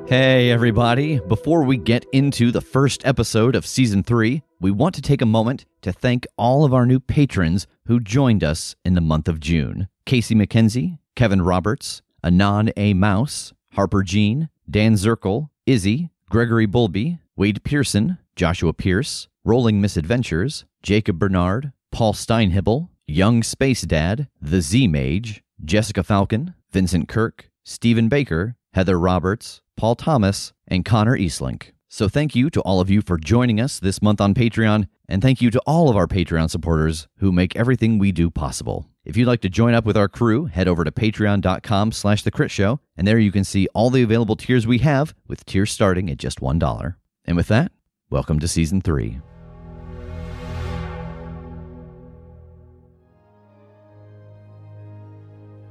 Hey everybody, before we get into the first episode of Season 3, we want to take a moment to thank all of our new patrons who joined us in the month of June. Casey McKenzie, Kevin Roberts, Anon A. Mouse, Harper Jean, Dan Zirkle, Izzy, Gregory Bulby, Wade Pearson, Joshua Pierce, Rolling Misadventures, Jacob Bernard, Paul Steinhibel, Young Space Dad, The Z-Mage, Jessica Falcon, Vincent Kirk, Stephen Baker, Heather Roberts, Paul Thomas, and Connor Eastlink. So thank you to all of you for joining us this month on Patreon, and thank you to all of our Patreon supporters who make everything we do possible. If you'd like to join up with our crew, head over to patreon.com/thecritshow, and there you can see all the available tiers we have, with tiers starting at just $1. And with that, welcome to Season 3.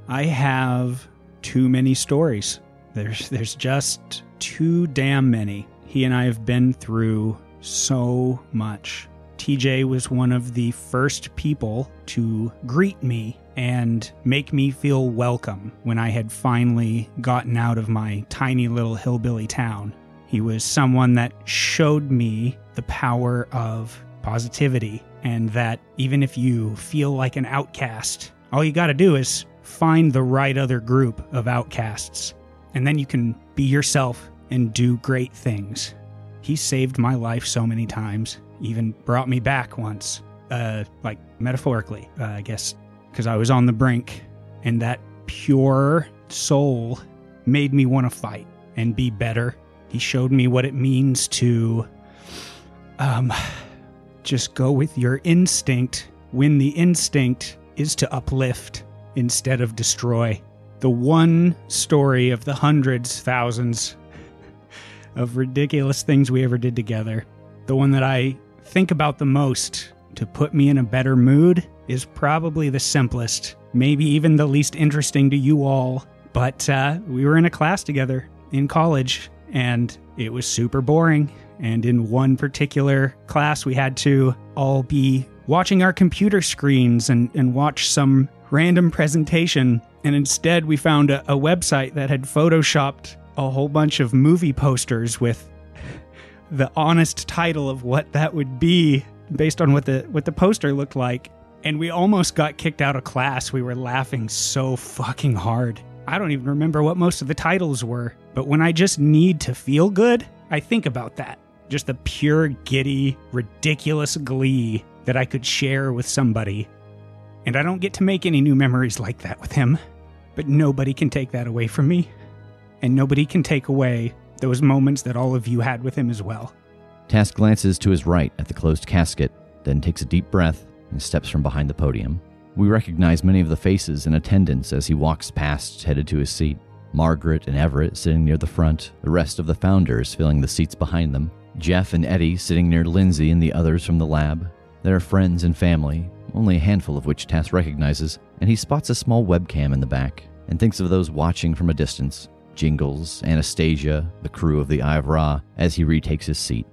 I have too many stories. There's just too damn many. He and I have been through so much. TJ was one of the first people to greet me and make me feel welcome when I had finally gotten out of my tiny little hillbilly town. He was someone that showed me the power of positivity, and that even if you feel like an outcast, all you gotta do is find the right other group of outcasts, and then you can be yourself and do great things. He saved my life so many times, even brought me back once, like metaphorically, I guess, because I was on the brink, and that pure soul made me want to fight and be better. He showed me what it means to just go with your instinct when the instinct is to uplift instead of destroy. The one story of the hundreds, thousands of ridiculous things we ever did together, the one that I think about the most to put me in a better mood, is probably the simplest, maybe even the least interesting to you all. But we were in a class together in college, and it was super boring. And in one particular class, we had to all be watching our computer screens and watch some random presentation. And instead, we found a website that had photoshopped a whole bunch of movie posters with the honest title of what that would be based on what the poster looked like. And we almost got kicked out of class. We were laughing so fucking hard. I don't even remember what most of the titles were. But when I just need to feel good, I think about that. Just the pure, giddy, ridiculous glee that I could share with somebody. And I don't get to make any new memories like that with him. But nobody can take that away from me. And nobody can take away those moments that all of you had with him as well. Tass glances to his right at the closed casket, then takes a deep breath and steps from behind the podium. We recognize many of the faces in attendance as he walks past, headed to his seat. Margaret and Everett sitting near the front, the rest of the founders filling the seats behind them. Jeff and Eddie sitting near Lindsay and the others from the lab. There are friends and family, only a handful of which Tass recognizes, and he spots a small webcam in the back and thinks of those watching from a distance. Jingles, Anastasia, the crew of the Eye of Ra, as he retakes his seat.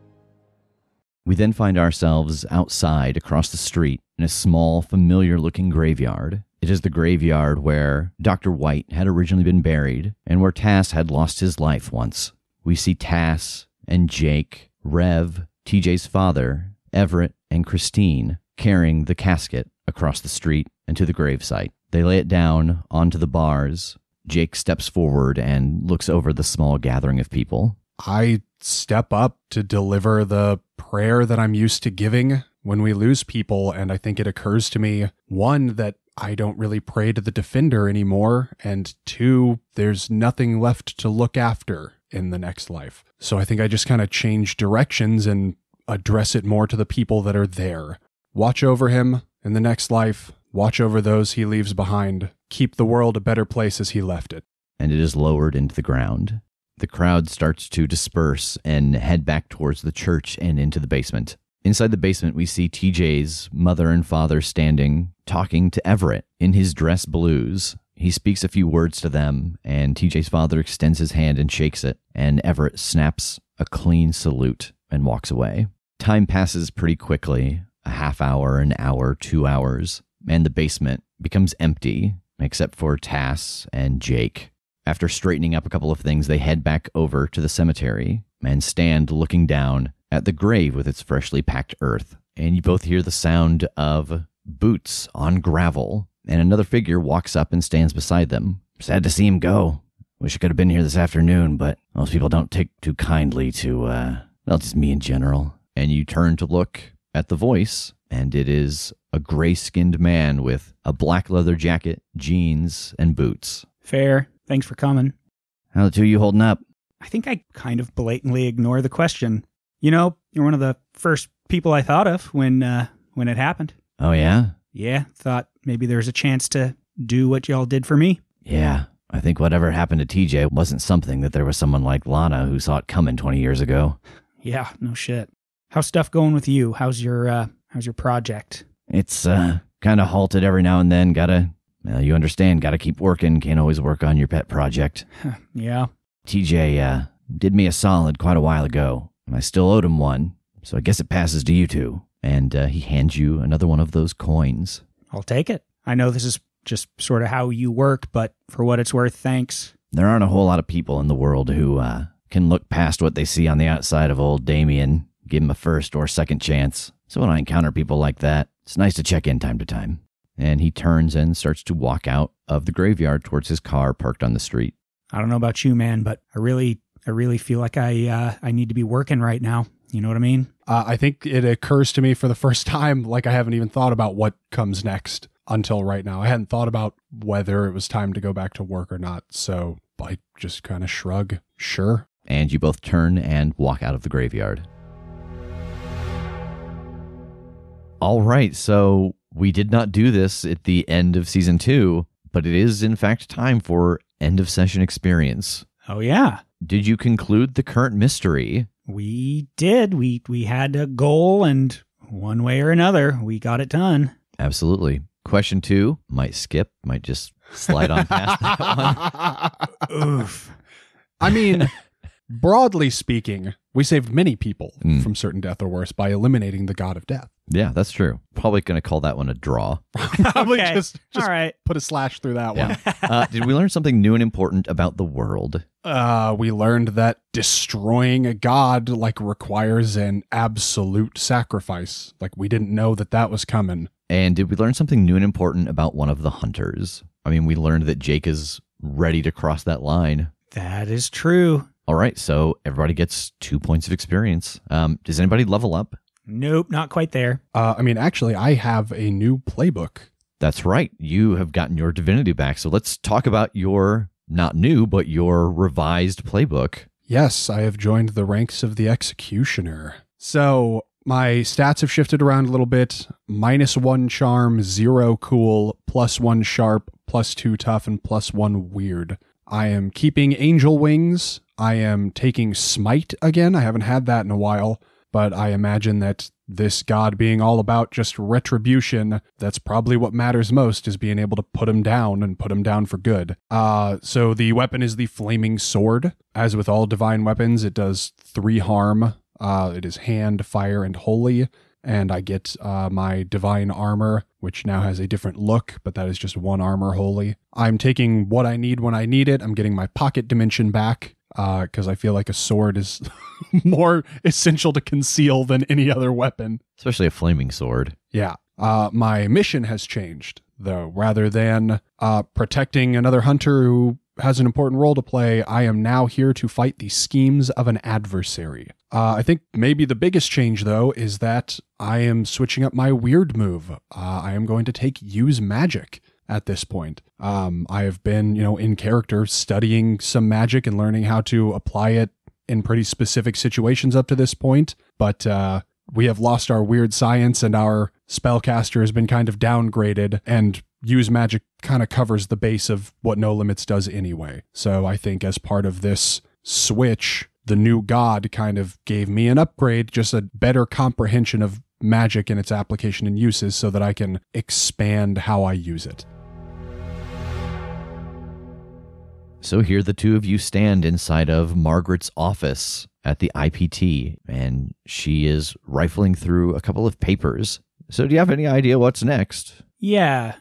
We then find ourselves outside across the street in a small, familiar-looking graveyard. It is the graveyard where Dr. White had originally been buried and where Tass had lost his life once. We see Tass and Jake, Rev, TJ's father, Everett, and Christine carrying the casket across the street and to the gravesite. They lay it down onto the bars. Jake steps forward and looks over the small gathering of people. I step up to deliver the prayer that I'm used to giving when we lose people, and I think it occurs to me, one, that I don't really pray to the defender anymore, and two, there's nothing left to look after in the next life. So I think I just kind of change directions and address it more to the people that are there. Watch over him in the next life. Watch over those he leaves behind. Keep the world a better place as he left it. And it is lowered into the ground. The crowd starts to disperse and head back towards the church and into the basement. Inside the basement, we see TJ's mother and father standing, talking to Everett in his dress blues. He speaks a few words to them, and TJ's father extends his hand and shakes it, and Everett snaps a clean salute and walks away. Time passes pretty quickly, a half hour, an hour, 2 hours, and the basement becomes empty, except for Tass and Jake. After straightening up a couple of things, they head back over to the cemetery and stand looking down at the grave with its freshly packed earth. And you both hear the sound of boots on gravel, and another figure walks up and stands beside them. Sad to see him go. Wish I could have been here this afternoon, but most people don't take too kindly to, well, just me in general. And you turn to look at the voice, and it is a gray-skinned man with a black leather jacket, jeans, and boots. Fair. Thanks for coming. How the two of you holding up? I think I kind of blatantly ignore the question. You know, you're one of the first people I thought of when it happened. Oh, yeah? Yeah, thought maybe there's a chance to do what y'all did for me. Yeah, I think whatever happened to TJ wasn't something that there was someone like Lana who saw it coming 20 years ago. Yeah, no shit. How's stuff going with you? How's your project? It's kind of halted every now and then. You understand, gotta keep working. Can't always work on your pet project. Yeah. TJ did me a solid quite a while ago. I still owed him one, so I guess it passes to you two. And he hands you another one of those coins. I'll take it. I know this is just sort of how you work, but for what it's worth, thanks. There aren't a whole lot of people in the world who can look past what they see on the outside of old Damien, give him a first or second chance. So when I encounter people like that, it's nice to check in time to time. And he turns and starts to walk out of the graveyard towards his car parked on the street. I don't know about you, man, but I really feel like I need to be working right now. You know what I mean? I think it occurs to me for the first time, like I haven't even thought about what comes next until right now. I hadn't thought about whether it was time to go back to work or not, so I just kind of shrug. Sure. And you both turn and walk out of the graveyard. All right, so we did not do this at the end of Season 2, but it is in fact time for end of session experience. Oh, yeah. Did you conclude the current mystery? We did. We had a goal, and one way or another, we got it done. Absolutely. Question 2, might skip, might just slide on past that one. Oof. I mean, broadly speaking, we saved many people from certain death or worse by eliminating the god of death. Yeah, that's true. Probably going to call that one a draw. Probably okay. just all right. Put a slash through that one. Did we learn something new and important about the world? We learned that destroying a god requires an absolute sacrifice. We didn't know that was coming. And did we learn something new and important about one of the hunters? I mean, we learned that Jake is ready to cross that line. That is true. All right, so everybody gets 2 points of experience. Does anybody level up? Nope, not quite there. Actually, I have a new playbook. That's right. You have gotten your divinity back. So let's talk about your, not new, but your revised playbook. Yes, I have joined the ranks of the Executioner. So my stats have shifted around a little bit. -1 charm, 0 cool, +1 sharp, +2 tough, and +1 weird. I am keeping Angel Wings. I am taking Smite again. I haven't had that in a while. But I imagine that this god being all about just retribution, that's probably what matters most, is being able to put him down and put him down for good. So the weapon is the Flaming Sword. As with all divine weapons, it does 3 harm. It is hand, fire, and holy. And I get my divine armor, which now has a different look, but that is just 1 armor holy. I'm taking what I need when I need it. I'm getting my pocket dimension back. Because I feel like a sword is more essential to conceal than any other weapon. Especially a flaming sword. Yeah. My mission has changed, though. Rather than protecting another hunter who has an important role to play, I am now here to fight the schemes of an adversary. I think maybe the biggest change, though, is that I am switching up my weird move. I am going to take Use Magic. At this point, I have been, in character studying some magic and learning how to apply it in pretty specific situations up to this point. But we have lost our weird science and our spellcaster has been kind of downgraded, and Use Magic kind of covers the base of what No Limits does anyway. So I think as part of this switch, the new god kind of gave me an upgrade, just a better comprehension of magic and its application and uses so that I can expand how I use it. So here the two of you stand inside of Margaret's office at the IPT, and she is rifling through a couple of papers. So do you have any idea what's next? Yeah,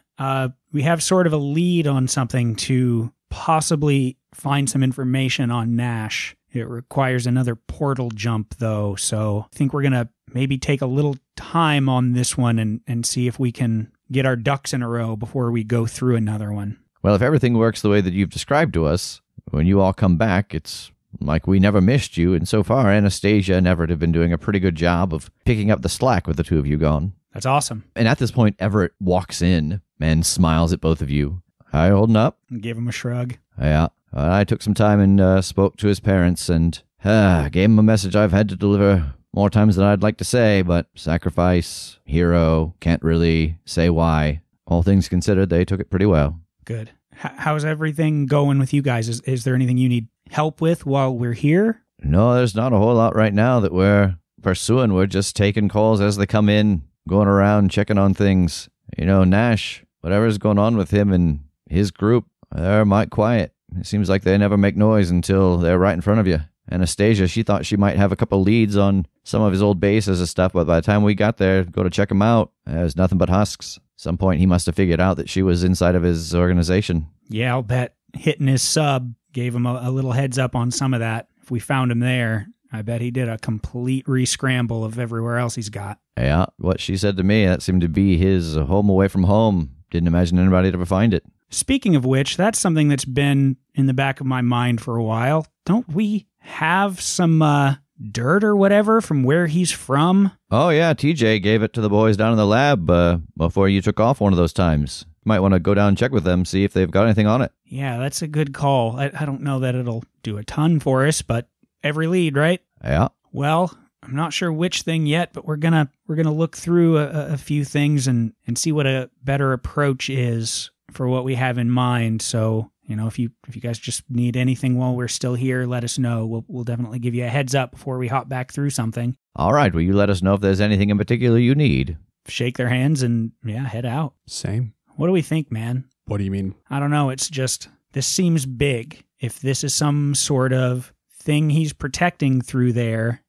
we have sort of a lead on something to possibly find some information on Nash. It requires another portal jump, though, so I think we're going to maybe take a little time on this one and see if we can get our ducks in a row before we go through another one. Well, if everything works the way that you've described to us, when you all come back, it's like we never missed you, and so far Anastasia and Everett have been doing a pretty good job of picking up the slack with the two of you gone. That's awesome. And at this point, Everett walks in and smiles at both of you. How you holding up? Give him a shrug. Yeah. I took some time and spoke to his parents and gave him a message I've had to deliver more times than I'd like to say, but sacrifice, hero, can't really say why. All things considered, they took it pretty well. Good. How's everything going with you guys? Is there anything you need help with while we're here? No, there's not a whole lot right now that we're pursuing. We're just taking calls as they come in, going around, checking on things. You know, Nash, whatever's going on with him and his group, they're might quiet. It seems like they never make noise until they're right in front of you. Anastasia, she thought she might have a couple leads on some of his old bases and stuff, but by the time we got there, go to check him out, there's nothing but husks. Some point he must have figured out that she was inside of his organization. Yeah, I'll bet hitting his sub gave him a little heads up on some of that. If we found him there, I bet he did a complete re-scramble of everywhere else he's got. Yeah, what she said to me, that seemed to be his home away from home. Didn't imagine anybody would ever find it. Speaking of which, that's something that's been in the back of my mind for a while. Don't we have some dirt or whatever from where he's from? Oh, yeah, TJ gave it to the boys down in the lab before you took off one of those times. You might want to go down and check with them, see if they've got anything on it. Yeah, that's a good call. I don't know that it'll do a ton for us, but every lead, right? Yeah. Well, I'm not sure which thing yet, but we're gonna look through a few things and see what a better approach is for what we have in mind. So, you know, if you guys just need anything while we're still here, let us know. We'll definitely give you a heads up before we hop back through something. All right. Will you let us know if there's anything in particular you need? Shake their hands and, yeah, head out. Same. What do we think, man? What do you mean? I don't know. It's just, this seems big. If this is some sort of thing he's protecting through there,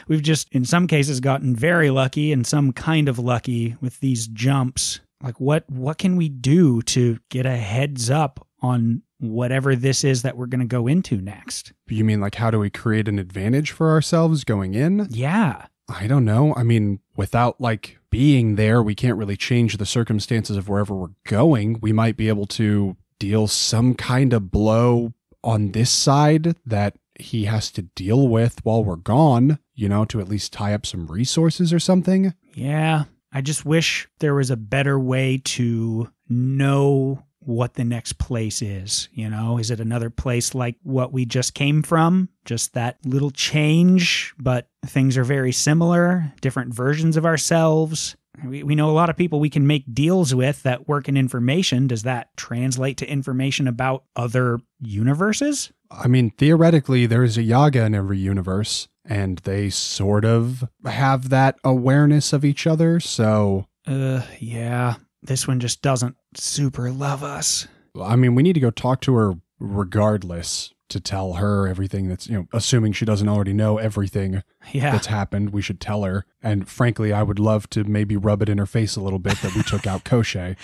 we've just, in some cases, gotten very lucky and some kind of lucky with these jumps. Like, what can we do to get a heads up on whatever this is that we're going to go into next? You mean like how do we create an advantage for ourselves going in? Yeah. I don't know. I mean, without like being there, we can't really change the circumstances of wherever we're going. We might be able to deal some kind of blow on this side that he has to deal with while we're gone, you know, to at least tie up some resources or something. Yeah. I just wish there was a better way to know what the next place is. You know, is it another place like what we just came from? Just that little change, but things are very similar, different versions of ourselves. We know a lot of people we can make deals with that work in information. Does that translate to information about other universes? I mean, theoretically, there's a Yaga in every universe, and they sort of have that awareness of each other, so... Yeah. This one just doesn't super love us. I mean, we need to go talk to her regardless to tell her everything that's, you know, assuming she doesn't already know everything that's happened, we should tell her. And frankly, I would love to maybe rub it in her face a little bit that we took out Koshe.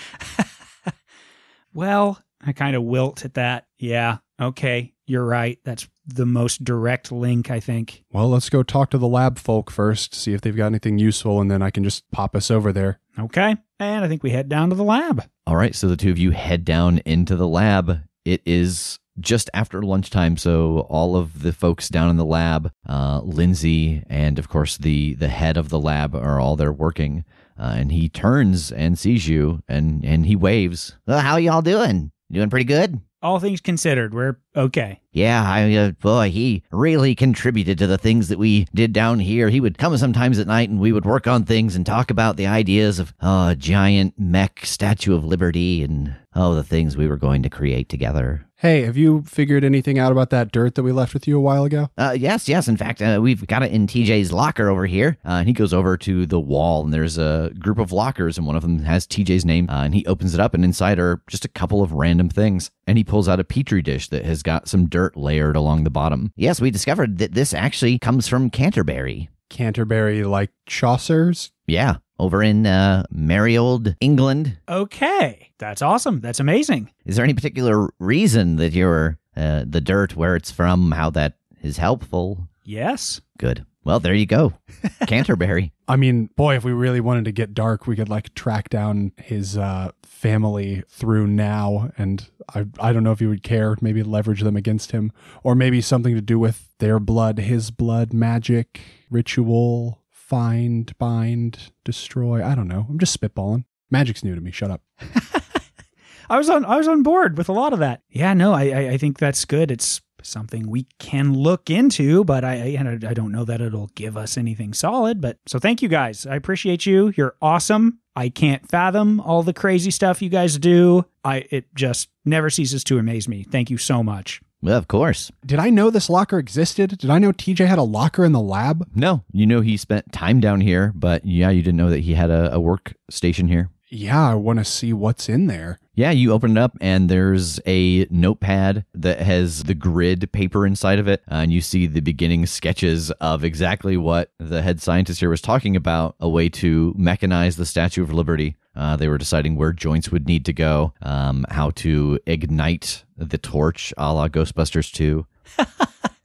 Well, I kind of wilt at that. Yeah, okay, you're right. That's the most direct link, I think. Well, let's go talk to the lab folk first, see if they've got anything useful, and then I can just pop us over there. Okay, and I think we head down to the lab. All right, so the two of you head down into the lab. It is just after lunchtime, so all of the folks down in the lab, Lindsay and, of course, the head of the lab are all there working. And he turns and sees you, and he waves. Well, how y'all doing? Doing pretty good? All things considered, we're Okay. Yeah, boy, he really contributed to the things that we did down here. He would come sometimes at night and we would work on things and talk about the ideas of a giant mech Statue of Liberty and the things we were going to create together. Hey, have you figured anything out about that dirt that we left with you a while ago? Yes. In fact, we've got it in TJ's locker over here. And he goes over to the wall, and there's a group of lockers, and one of them has TJ's name. And he opens it up, and inside are just a couple of random things. And he pulls out a petri dish that has got some dirt layered along the bottom. Yes, we discovered that this actually comes from Canterbury. Canterbury, like Chaucer's? Yeah, over in merry old England. Okay. That's awesome. That's amazing. Is there any particular reason that you're the dirt, where it's from, how that is helpful? Yes. Good. Well, there you go. Canterbury. I mean, boy, if we really wanted to get dark, we could like track down his family through now. And I don't know if he would care, maybe leverage them against him, or maybe something to do with their blood, his blood, magic, ritual, find, bind, destroy. I don't know. I'm just spitballing. Magic's new to me. Shut up. I was on board with a lot of that. Yeah, no, I think that's good. It's something we can look into, but I don't know that it'll give us anything solid. But so thank you guys. I appreciate you. You're awesome. I can't fathom all the crazy stuff you guys do. It just never ceases to amaze me. Thank you so much. Well, of course. Did I know this locker existed? Did I know TJ had a locker in the lab? No, he spent time down here, but yeah, you didn't know that he had a workstation here. Yeah, I want to see what's in there. Yeah, you open it up and there's a notepad that has the grid paper inside of it. And you see the beginning sketches of exactly what the head scientist here was talking about, a way to mechanize the Statue of Liberty. They were deciding where joints would need to go, how to ignite the torch a la Ghostbusters 2.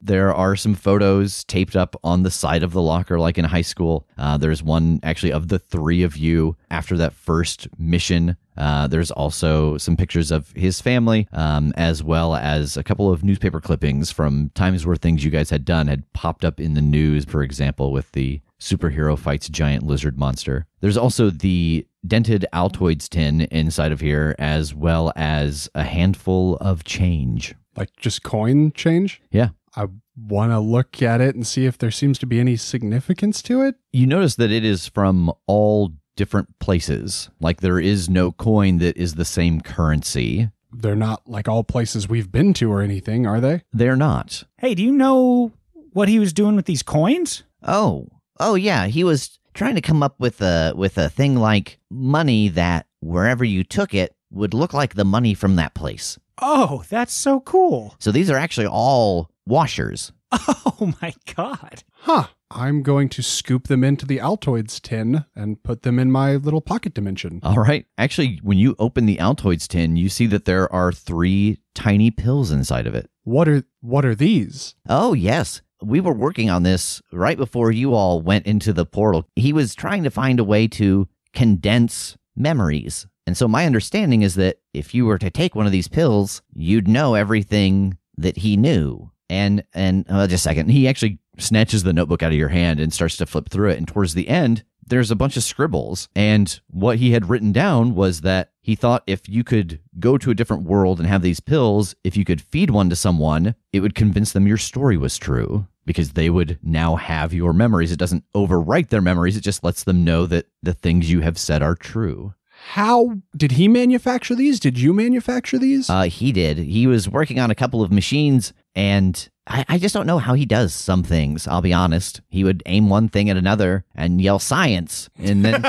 There are some photos taped up on the side of the locker like in high school. There's one actually of the three of you after that first mission. There's also some pictures of his family, as well as a couple of newspaper clippings from times where things you guys had done had popped up in the news, for example, with the superhero fights giant lizard monster. There's also the dented Altoids tin inside of here, as well as a handful of change. Like just coin change? Yeah. I want to look at it and see if there seems to be any significance to it. You notice that it is from all different places. Like there is no coin that is the same currency. They're not like all places we've been to or anything, are they? They're not. Hey, do you know what he was doing with these coins? Oh yeah. He was trying to come up with a thing like money that wherever you took it would look like the money from that place. Oh, that's so cool. So these are actually all washers. Oh my God. Huh. I'm going to scoop them into the Altoids tin and put them in my little pocket dimension. All right. Actually, when you open the Altoids tin, you see that there are 3 tiny pills inside of it. What are these? Oh, yes. We were working on this right before you all went into the portal. He was trying to find a way to condense memories. And so my understanding is that if you were to take one of these pills, you'd know everything that he knew. And just a second, he actually snatches the notebook out of your hand and starts to flip through it. And towards the end, there's a bunch of scribbles. And what he had written down was that he thought if you could go to a different world and have these pills, if you could feed one to someone, it would convince them your story was true, because they would now have your memories. It doesn't overwrite their memories. It just lets them know that the things you have said are true. How did he manufacture these? Did you manufacture these? He did. He was working on a couple of machines, and I just don't know how he does some things, I'll be honest. He would aim one thing at another and yell science, and then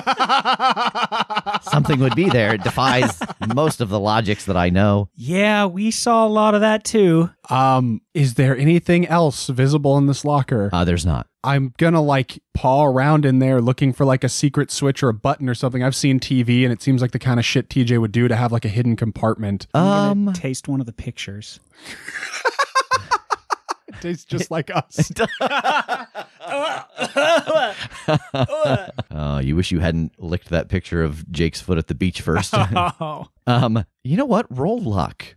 something would be there. It defies most of the logics that I know. Yeah, we saw a lot of that too. Is there anything else visible in this locker? There's not. I'm gonna like paw around in there looking for like a secret switch or a button or something. I've seen TV and it seems like the kind of shit TJ would do to have like a hidden compartment. I'm gonna taste one of the pictures. It tastes just like us. You wish you hadn't licked that picture of Jake's foot at the beach first. Oh. You know what? Roll luck.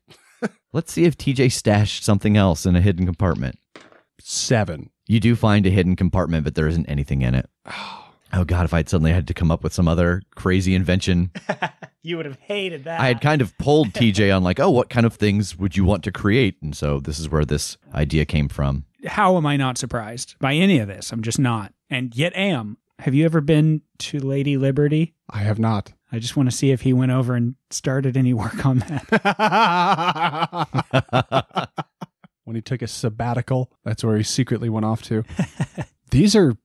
Let's see if TJ stashed something else in a hidden compartment. 7. You do find a hidden compartment, but there isn't anything in it. Oh, God, if I'd suddenly had to come up with some other crazy invention. You would have hated that. I had kind of pulled TJ on like, oh, what kind of things would you want to create? And so this is where this idea came from. How am I not surprised by any of this? I'm just not. And yet am. Have you ever been to Lady Liberty? I have not. I just want to see if he went over and started any work on that. When he took a sabbatical, that's where he secretly went off to. These are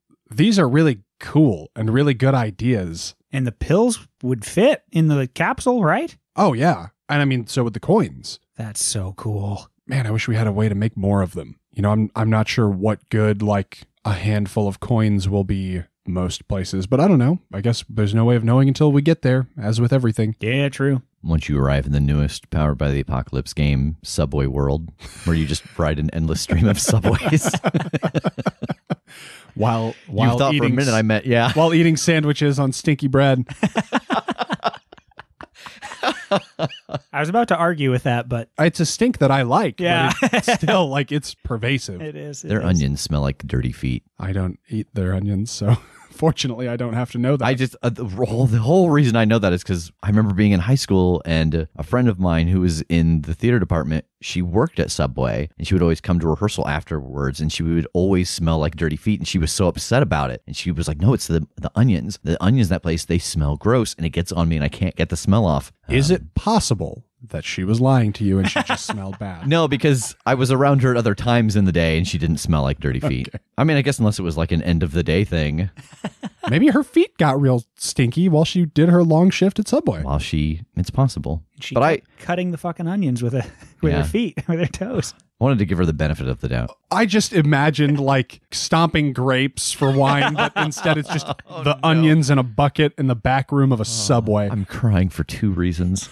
really cool and really good ideas. And the pills would fit in the capsule, right? Oh, yeah. And I mean, so would the coins. That's so cool. Man, I wish we had a way to make more of them. You know, I'm not sure what good, like, a handful of coins will be most places, but I don't know. I guess there's no way of knowing until we get there, as with everything. Yeah, true. Once you arrive in the newest Powered by the Apocalypse game, Subway World, where you just ride an endless stream of subways. While you thought for a minute I meant, yeah. While eating sandwiches on stinky bread. I was about to argue with that, but It's a stink that I like, yeah. but it's still, like, it's pervasive. It is. Their onions smell like dirty feet. I don't eat their onions, so fortunately I don't have to know that. I just, the whole reason I know that is because I remember being in high school and a friend of mine who was in the theater department, she worked at Subway and she would always come to rehearsal afterwards and she would always smell like dirty feet and she was so upset about it. And she was like, no, it's the onions. The onions in that place, they smell gross and it gets on me and I can't get the smell off. Is it possible that she was lying to you and she just smelled bad? No, because I was around her at other times in the day and she didn't smell like dirty feet. Okay. I mean, I guess unless it was like an end of the day thing. Maybe her feet got real stinky while she did her long shift at Subway. It's possible. She But kept cutting the fucking onions with her feet, with her toes. I wanted to give her the benefit of the doubt. I just imagined like stomping grapes for wine, but instead it's just the onions in a bucket in the back room of a Subway. I'm crying for two reasons.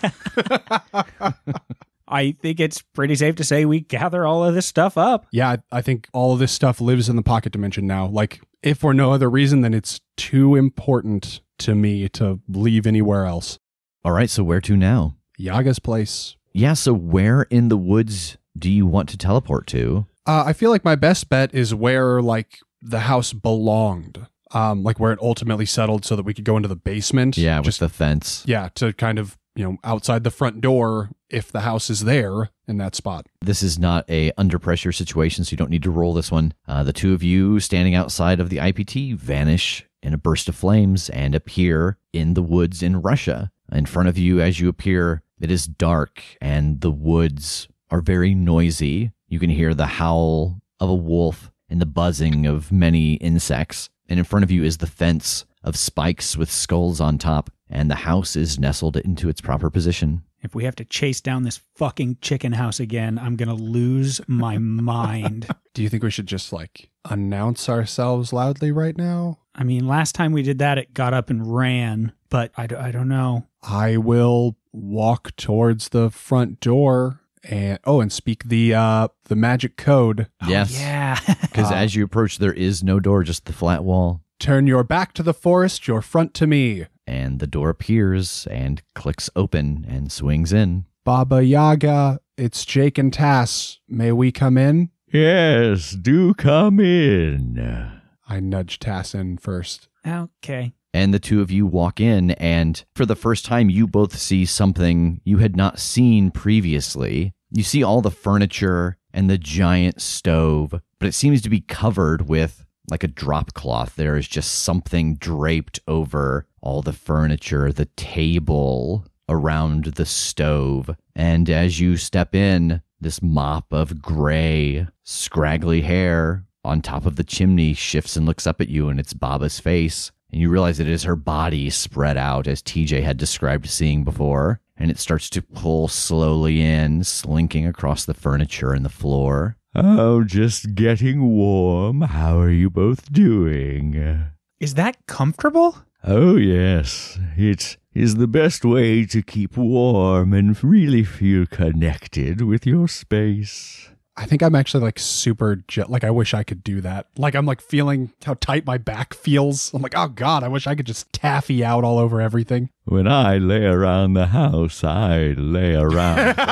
I think it's pretty safe to say we gather all of this stuff up. Yeah, I think all of this stuff lives in the pocket dimension now. Like, if for no other reason than it's too important to me to leave anywhere else. All right, so where to now? Yaga's place. Yeah, so where in the woods do you want to teleport to? I feel like my best bet is where, like, the house belonged. Like, where it ultimately settled so that we could go into the basement. Yeah, with the fence. Yeah, to kind of, outside the front door if the house is there in that spot. This is not a under pressure situation, so you don't need to roll this one. The two of you standing outside of the IPT vanish in a burst of flames and appear in the woods in Russia. In front of you, as you appear, it is dark and the woods are very noisy. You can hear the howl of a wolf and the buzzing of many insects. And in front of you is the fence of spikes with skulls on top, and the house is nestled into its proper position. If we have to chase down this fucking chicken house again, I'm going to lose my mind. Do you think we should just, like, announce ourselves loudly right now? I mean, last time we did that, it got up and ran, but I don't know. I will walk towards the front door and speak the magic code. Yes. Oh, yeah. Because as you approach, there is no door, just the flat wall. Turn your back to the forest, your front to me. And the door appears and clicks open and swings in. Baba Yaga, it's Jake and Tass. May we come in? Yes, do come in. I nudge Tass in first. Okay. And the two of you walk in, and for the first time, you both see something you had not seen previously. You see all the furniture and the giant stove, but it seems to be covered with like a drop cloth. There is just something draped over all the furniture, the table around the stove. And as you step in, this mop of gray, scraggly hair on top of the chimney shifts and looks up at you, and it's Baba's face. And you realize it is her body spread out as TJ had described seeing before. And it starts to pull slowly in, slinking across the furniture and the floor. Oh, just getting warm. How are you both doing? Is that comfortable? Oh, yes. It is the best way to keep warm and really feel connected with your space. I think I'm actually like super like I wish I could do that. Like I'm like feeling how tight my back feels. I'm like, oh God, I wish I could just taffy out all over everything. When I lay around the house, I lay around the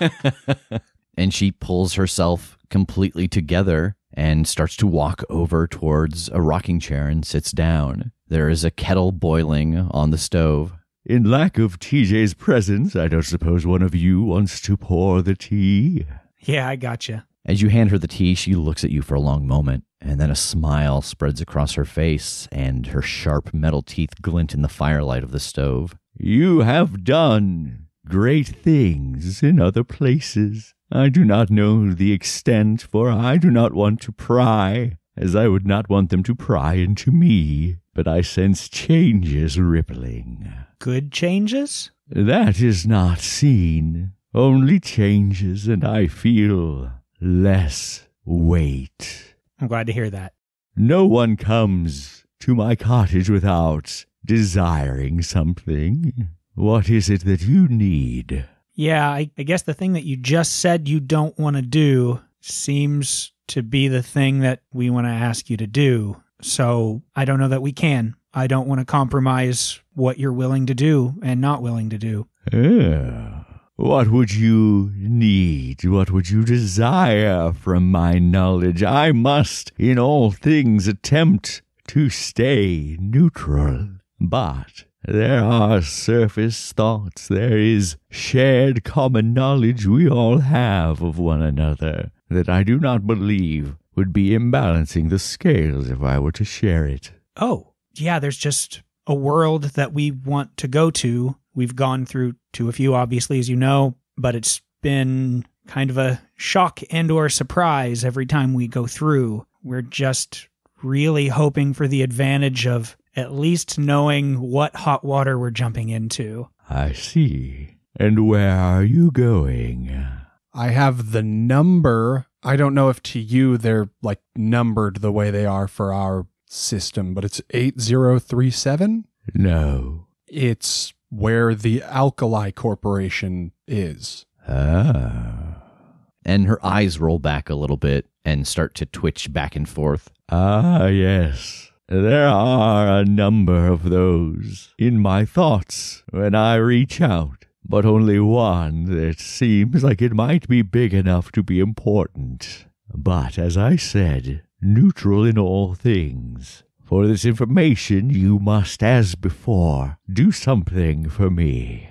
house. And she pulls herself completely together, and and starts to walk over towards a rocking chair and sits down. There is a kettle boiling on the stove. In lack of TJ's presence, I don't suppose one of you wants to pour the tea? Yeah, I gotcha. As you hand her the tea, she looks at you for a long moment, and then a smile spreads across her face, and her sharp metal teeth glint in the firelight of the stove. You have done great things in other places. I do not know the extent, for I do not want to pry, as I would not want them to pry into me, but I sense changes rippling. Good changes? That is not seen, only changes, and I feel less weight. I'm glad to hear that. No one comes to my cottage without desiring something. What is it that you need? Yeah, I guess the thing that you just said you don't want to do seems to be the thing that we want to ask you to do. So I don't know that we can. I don't want to compromise what you're willing to do and not willing to do. What would you need? What would you desire from my knowledge? I must, in all things, attempt to stay neutral. But there are surface thoughts. There is shared common knowledge we all have of one another that I do not believe would be imbalancing the scales if I were to share it. Oh, yeah, there's just a world that we want to go to. We've gone through to a few, obviously, as you know, but it's been kind of a shock and or surprise every time we go through. We're just really hoping for the advantage of at least knowing what hot water we're jumping into. I see. And where are you going? I have the number. I don't know if to you they're like numbered the way they are for our system, but it's 8037? No. It's where the Alkali Corporation is. Ah. And her eyes roll back a little bit and start to twitch back and forth. Ah, yes. There are a number of those in my thoughts when I reach out, but only one that seems like it might be big enough to be important. But, as I said, neutral in all things. For this information, you must, as before, do something for me.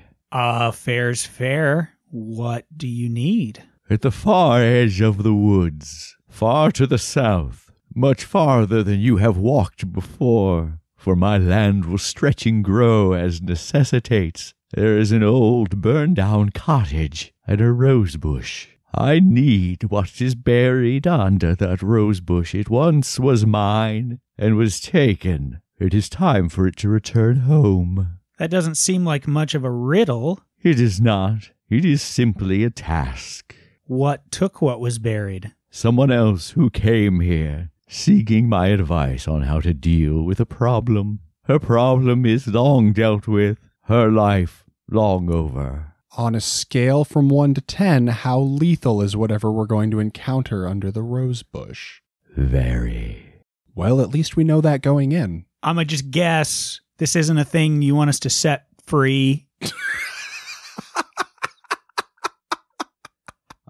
Fair's fair. What do you need? At the far edge of the woods, far to the south, much farther than you have walked before, for my land will stretch and grow as necessitates, there is an old burned-down cottage and a rosebush. I need what is buried under that rosebush. It once was mine and was taken. It is time for it to return home. That doesn't seem like much of a riddle. It is not. It is simply a task. What took what was buried? Someone else who came here, seeking my advice on how to deal with a problem. Her problem is long dealt with. Her life long over. On a scale from 1 to 10, how lethal is whatever we're going to encounter under the rosebush? Very. Well, at least we know that going in. I'm going to just guess this isn't a thing you want us to set free.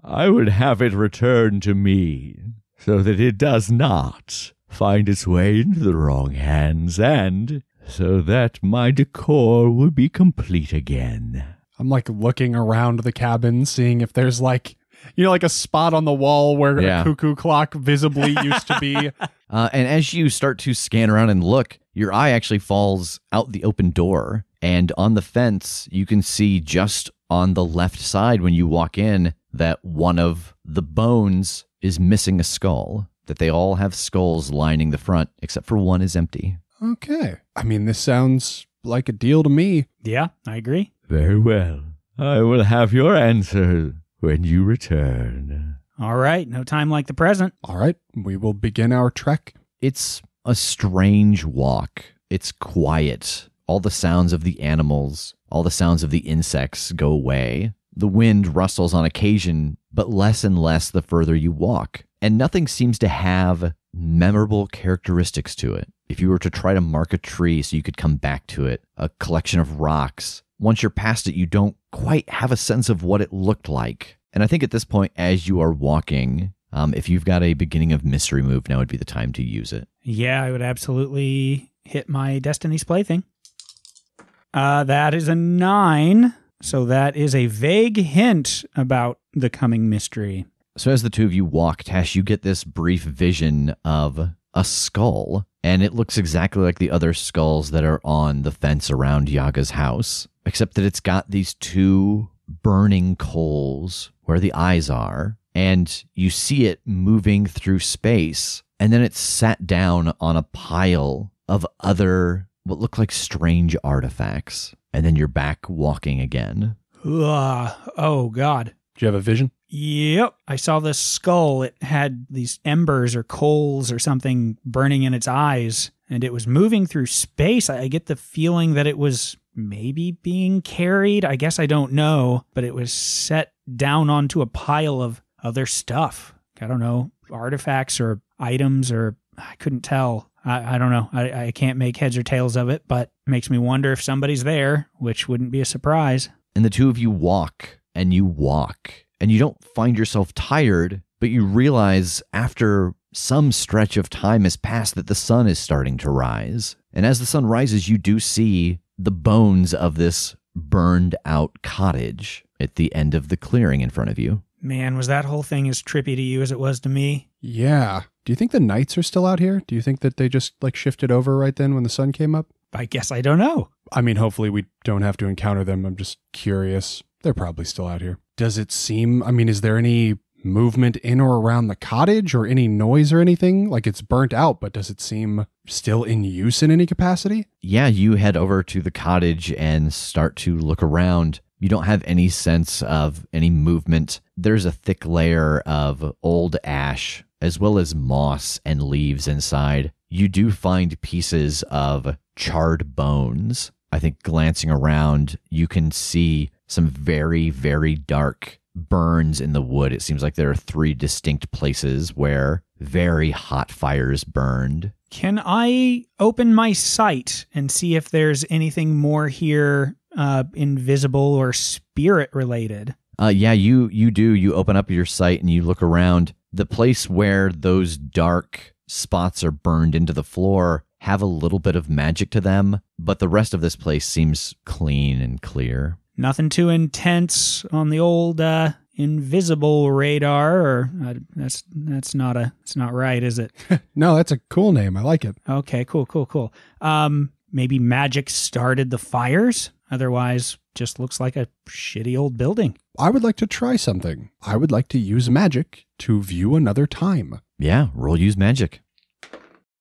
I would have it returned to me, so that it does not find its way into the wrong hands, and so that my decor would be complete again. I'm like looking around the cabin, seeing if there's like, you know, like a spot on the wall where a cuckoo clock visibly used to be. And as you start to scan around and look, your eye actually falls out the open door. And on the fence, you can see just on the left side when you walk in that one of the bones is missing a skull. That they all have skulls lining the front, except for one is empty. Okay. I mean, this sounds like a deal to me. Yeah, I agree. Very well. I will have your answer when you return. All right, no time like the present. All right, we will begin our trek. It's a strange walk. It's quiet. All the sounds of the animals, all the sounds of the insects go away. The wind rustles on occasion, but less and less the further you walk. And nothing seems to have memorable characteristics to it. If you were to try to mark a tree so you could come back to it, a collection of rocks, once you're past it, you don't quite have a sense of what it looked like. And I think at this point, as you are walking, If you've got a beginning of mystery move, now would be the time to use it. Yeah, I would absolutely hit my Destiny's Plaything. That is a 9, so that is a vague hint about the coming mystery. So as the two of you walk, Tash, you get this brief vision of a skull, and it looks exactly like the other skulls that are on the fence around Yaga's house, except that it's got these 2 burning coals where the eyes are, and you see it moving through space, and then it's sat down on a pile of other, what look like strange artifacts, and then you're back walking again. Oh, God. Do you have a vision? Yep. I saw this skull. It had these embers or coals or something burning in its eyes, and it was moving through space. I get the feeling that it was maybe being carried. I guess I don't know, but it was set down onto a pile of other stuff. I don't know, artifacts or items, or I couldn't tell. I don't know. I can't make heads or tails of it, but it makes me wonder if somebody's there, which wouldn't be a surprise. And the two of you walk, and you don't find yourself tired, but you realize after some stretch of time has passed that the sun is starting to rise. And as the sun rises, you do see the bones of this burned out cottage at the end of the clearing in front of you. Man, was that whole thing as trippy to you as it was to me? Yeah. Do you think the knights are still out here? Do you think that they just shifted over right then when the sun came up? I guess I don't know. I mean, hopefully we don't have to encounter them. I'm just curious. They're probably still out here. Does it seem, is there any movement in or around the cottage or any noise or anything? Like it's burnt out, but does it seem still in use in any capacity? Yeah, you head over to the cottage and start to look around. You don't have any sense of any movement. There's a thick layer of old ash as well as moss and leaves inside. You do find pieces of charred bones. I think glancing around, you can see some very, very dark burns in the wood. It seems like there are 3 distinct places where very hot fires burned. Can I open my sight and see if there's anything more here invisible or spirit related? Yeah, you do. You open up your sight and you look around. The place where those dark spots are burned into the floor have a little bit of magic to them, but the rest of this place seems clean and clear. Nothing too intense on the old invisible radar, or that's not it's not right, is it? No, that's a cool name. I like it. Okay, cool. Maybe magic started the fires? Otherwise, just looks like a shitty old building. I would like to try something. I would like to use magic to view another time. Yeah, roll use magic.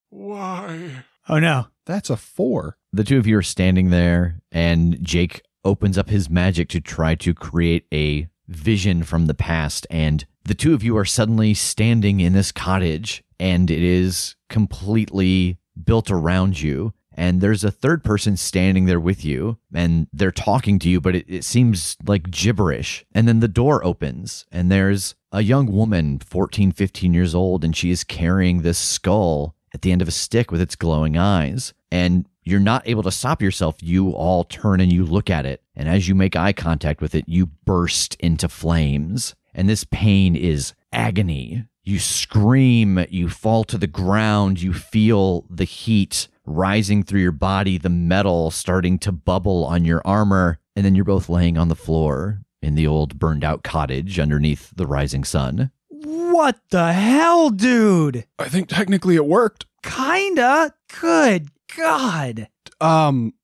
Why? Oh no. That's a 4. The two of you are standing there, and Jake opens up his magic to try to create a vision from the past, and the two of you are suddenly standing in this cottage, and it is completely built around you. And there's a third person standing there with you, and they're talking to you, but it seems like gibberish. And then the door opens, and there's a young woman, 14, 15 years old, and she is carrying this skull at the end of a stick with its glowing eyes. And you're not able to stop yourself. You all turn and you look at it, and as you make eye contact with it, you burst into flames. And this pain is agony. You scream, you fall to the ground, you feel the heat rising through your body, the metal starting to bubble on your armor, and then you're both laying on the floor in the old burned out cottage underneath the rising sun. What the hell, dude? I think technically it worked. Kinda. Good God.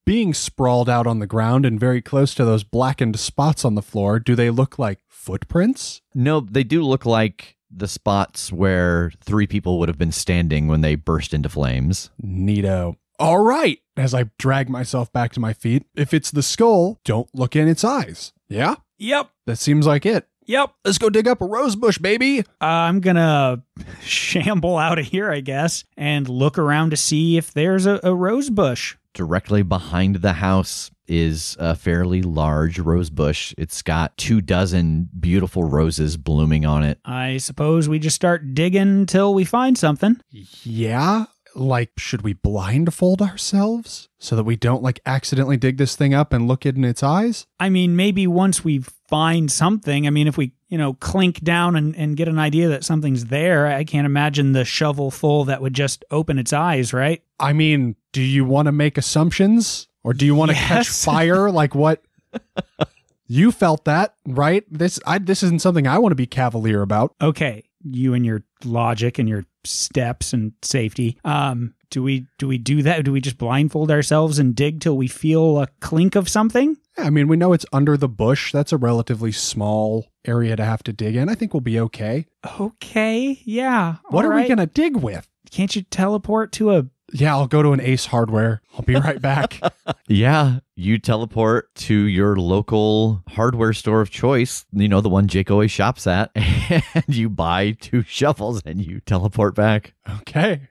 Being sprawled out on the ground and very close to those blackened spots on the floor, do they look like footprints? No, they do look like the spots where 3 people would have been standing when they burst into flames. Neato. All right. As I drag myself back to my feet, if it's the skull, don't look in its eyes. Yeah? Yep. That seems like it. Yep. Let's go dig up a rosebush, baby. I'm gonna shamble out of here, I guess, and look around to see if there's a rosebush. Directly behind the house is a fairly large rose bush. It's got 24 beautiful roses blooming on it. I suppose we just start digging till we find something. Yeah? Should we blindfold ourselves so that we don't, accidentally dig this thing up and look it in its eyes? I mean, maybe once we find something, if we clink down and get an idea that something's there. I can't imagine the shovel full that would just open its eyes, right? I mean, do you want to make assumptions? Or do you want to catch fire? Like what? You felt that, right? This isn't something I want to be cavalier about. Okay, you and your logic and your steps and safety. Do we do that? Do we just blindfold ourselves and dig till we feel a clink of something? I mean, we know it's under the bush. That's a relatively small area to have to dig in. I think we'll be okay. Okay, yeah. What are we going to dig with? Can't you teleport to a... Yeah, I'll go to an Ace Hardware. I'll be right back. Yeah, you teleport to your local hardware store of choice, the one Jake always shops at, and you buy 2 shovels and you teleport back. Okay.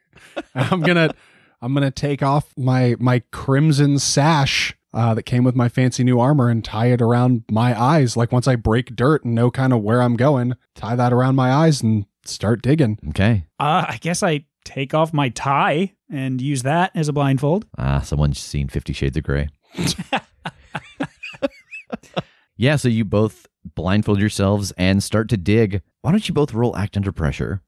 I'm gonna take off my crimson sash that came with my fancy new armor and tie it around my eyes. Like once I break dirt and know kind of where I'm going, tie that around my eyes and start digging. Okay. I guess I take off my tie and use that as a blindfold. Someone's seen 50 Shades of Grey. Yeah, so you both blindfold yourselves and start to dig. Why don't you both roll Act Under Pressure?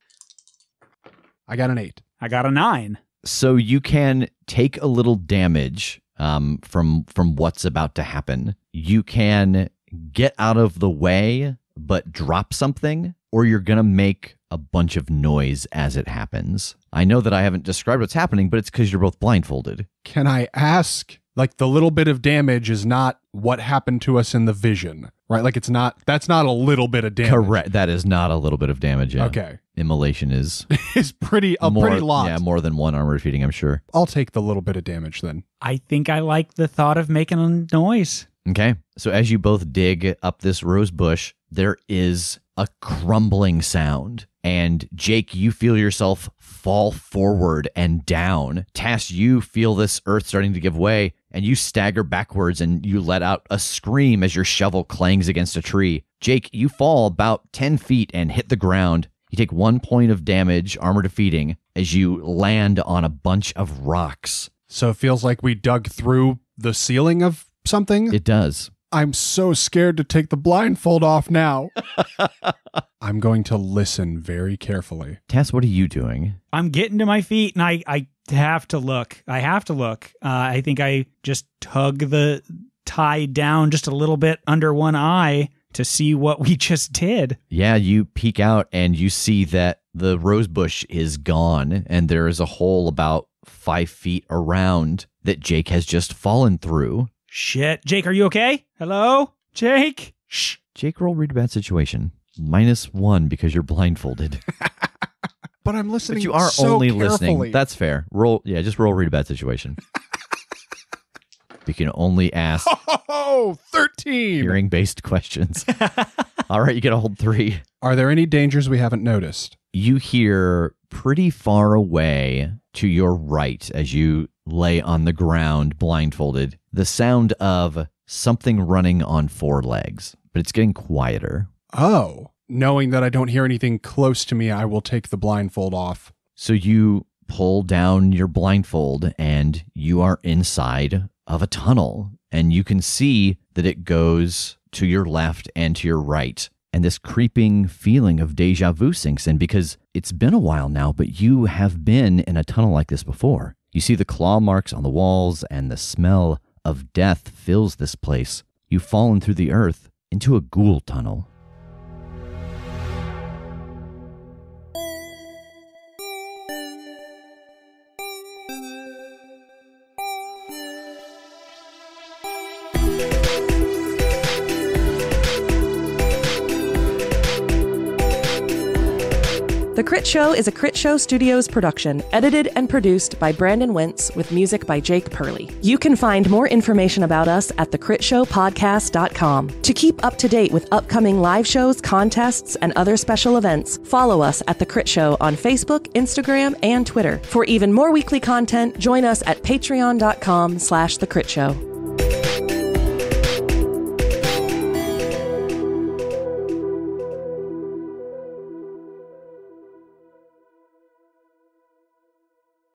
I got an 8. I got a 9. So you can take a little damage from what's about to happen. You can get out of the way, but drop something, or you're going to make a bunch of noise as it happens. I know that I haven't described what's happening, but it's because you're both blindfolded. Can I ask, like the little bit of damage is not what happened to us in the vision, right? Like that's not a little bit of damage. Correct. That is not a little bit of damage. Yeah. Okay. Immolation is pretty lot. Yeah, more than 1 armor defeating, I'm sure. I'll take the little bit of damage then. I think I like the thought of making a noise. Okay. So as you both dig up this rose bush, there is a crumbling sound. And Jake, you feel yourself fall forward and down. Tass, you feel this earth starting to give way, and you stagger backwards and you let out a scream as your shovel clangs against a tree. Jake, you fall about 10 feet and hit the ground. You take 1 point of damage, armor defeating, as you land on a bunch of rocks. So it feels like we dug through the ceiling of something? It does. I'm so scared to take the blindfold off now. I'm going to listen very carefully. Tass, what are you doing? I'm getting to my feet, and I have to look. I think I just tug the tie down just a little bit under one eye to see what we just did. Yeah, you peek out and you see that the rosebush is gone, and there is a hole about 5 feet around that Jake has just fallen through. Shit. Jake, are you okay? Hello? Jake? Shh. Jake, roll Read a Bad Situation. -1 because you're blindfolded. But I'm listening. But you are so only carefully. listening. That's fair. Just roll Read a Bad Situation. You can only ask 13 hearing-based questions. All right, you get a hold 3. Are there any dangers we haven't noticed? You hear pretty far away to your right as you lay on the ground blindfolded the sound of something running on 4 legs, but it's getting quieter. Oh, knowing that I don't hear anything close to me, I will take the blindfold off. So you pull down your blindfold and you are inside of a tunnel, and you can see that it goes to your left and to your right. And this creeping feeling of deja vu sinks in because it's been a while now, but you have been in a tunnel like this before. You see the claw marks on the walls, and the smell of death fills this place. You've fallen through the earth into a ghoul tunnel. The Critshow is a Critshow Studios production, edited and produced by Brandon Wentz with music by Jake Purley. You can find more information about us at thecritshowpodcast.com. To keep up to date with upcoming live shows, contests, and other special events, follow us at The Crit Show on Facebook, Instagram, and Twitter. For even more weekly content, join us at patreon.com/thecritShow.